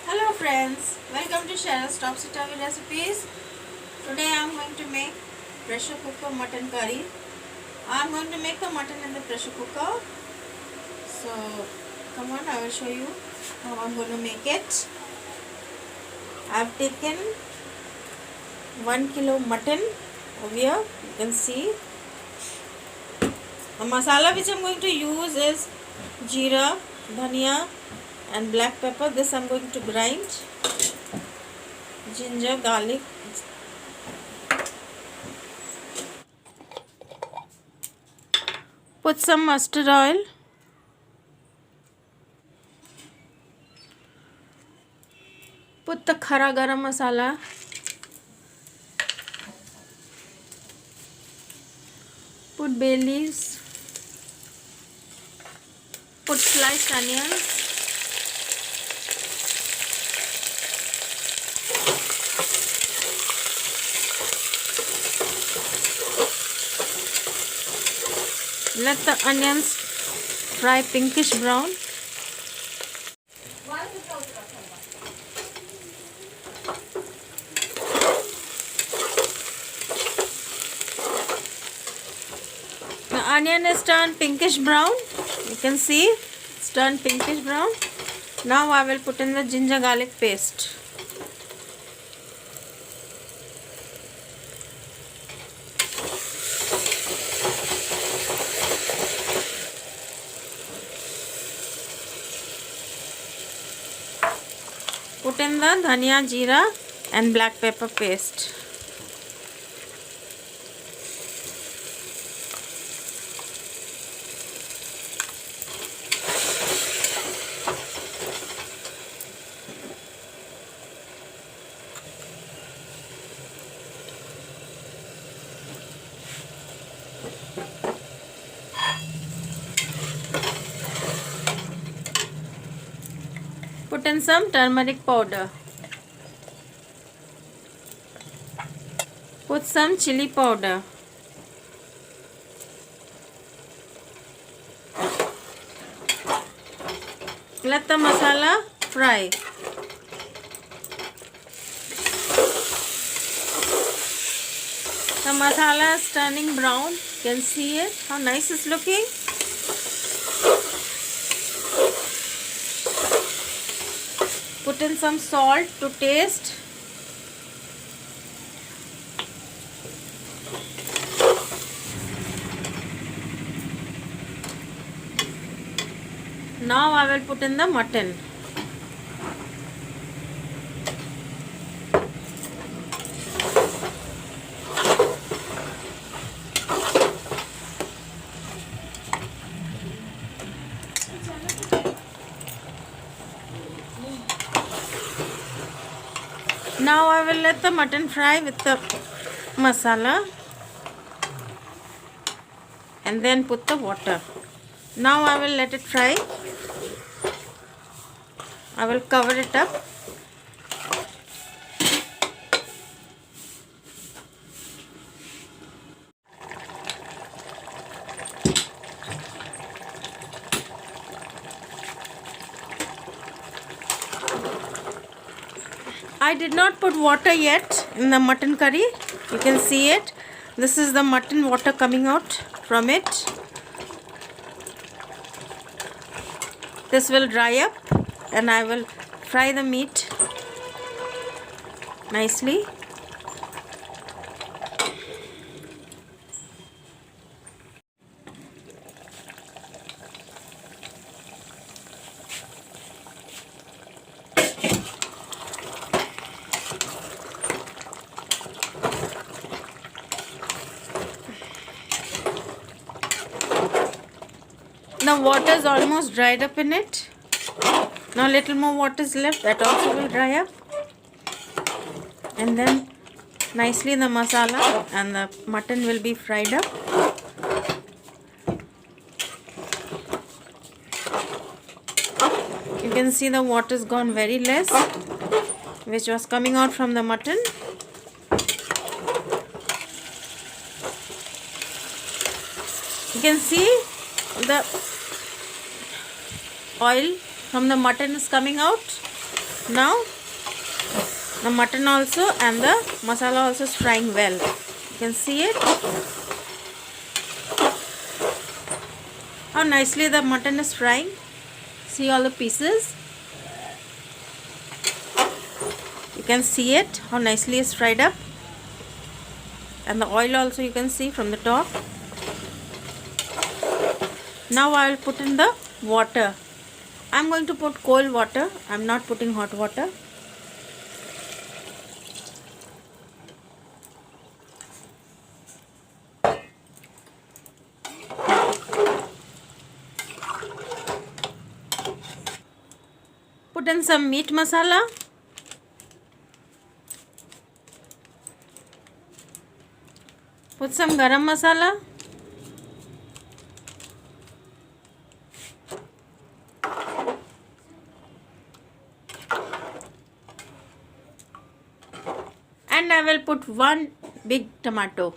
Hello friends, welcome to Cheryl's Topsy-Turvy Recipes. Today I am going to make pressure cooker mutton curry. I am going to make the mutton in the pressure cooker. So come on, I will show you how I am going to make it. I have taken 1 kilo mutton over here. You can see. The masala which I am going to use is jeera, dhania and black pepper. This I am going to grind. Ginger, garlic. Put some mustard oil. Put the khara garam masala. Put bay leaves. Put sliced onions. Let the onions fry pinkish brown. The onion is turned pinkish brown. You can see it's turned pinkish brown. Now I will put in the ginger garlic paste. Put in the dhania, jeera and black pepper paste. Put in some turmeric powder. Put some chili powder. Let the masala fry. The masala is turning brown. You can see it. How nice it's looking. Put in some salt to taste. Now I will put in the mutton. Now I will let the mutton fry with the masala and then put the water. Now I will let it fry. I will cover it up. I did not put water yet in the mutton curry. You can see it. This is the mutton water coming out from it. This will dry up and I will fry the meat nicely. The water is almost dried up in it. Now little more water is left. That also will dry up. And then nicely the masala and the mutton will be fried up. You can see the water's gone very less, which was coming out from the mutton. You can see the oil from the mutton is coming out. Now the mutton also and the masala also is frying well. You can see it. How nicely the mutton is frying. See all the pieces. You can see it, how nicely it's fried up. And the oil also you can see from the top. Now I will put in the water. I am going to put cold water. I am not putting hot water. Put in some meat masala. Put some garam masala. And I will put one big tomato.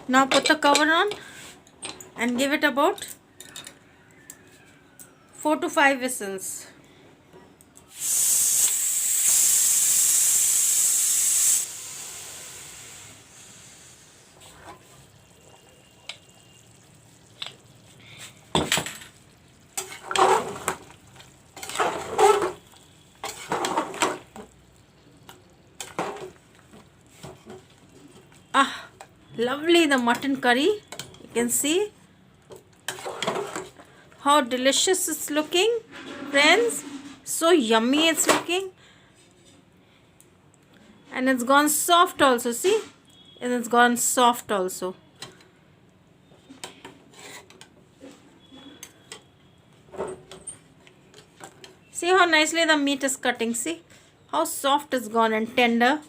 Now put the cover on and give it about 4 to 5 whistles. Ah, lovely the mutton curry. You can see how delicious it's looking, friends. So yummy it's looking. And it's gone soft also, see? And it's gone soft also. See how nicely the meat is cutting, see? How soft it's gone and tender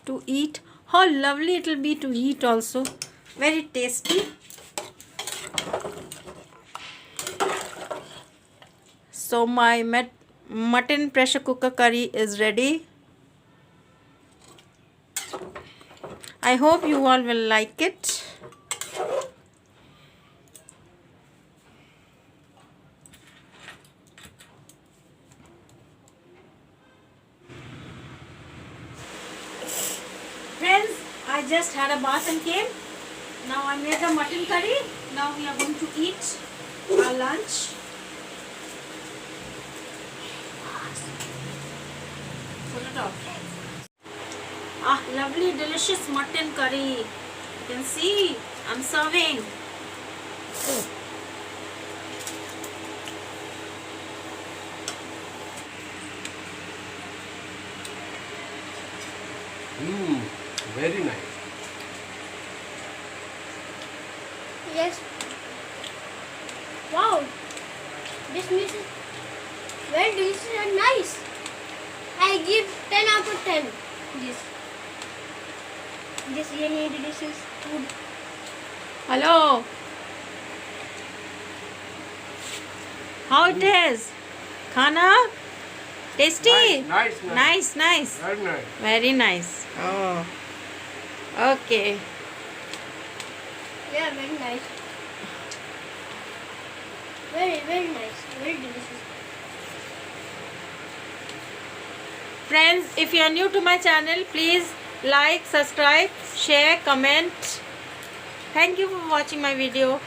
to eat. How lovely it will be to eat also. Very tasty. So my mutton pressure cooker curry is ready. I hope you all will like it. Friends, I just had a bath and came. Now I made the mutton curry. Now we are going to eat our lunch. Put it off. Ah, lovely, delicious mutton curry. You can see, I'm serving. Very nice. Yes. Wow. This meat is very delicious and nice. I give 10 out of 10. This really delicious food. Hello. How it is? Khana? Tasty? Nice. Nice. Very nice. Very nice. Oh. Okay. Yeah, very nice. Very nice. Very delicious. Friends, if you are new to my channel, please like, subscribe, share, comment. Thank you for watching my video.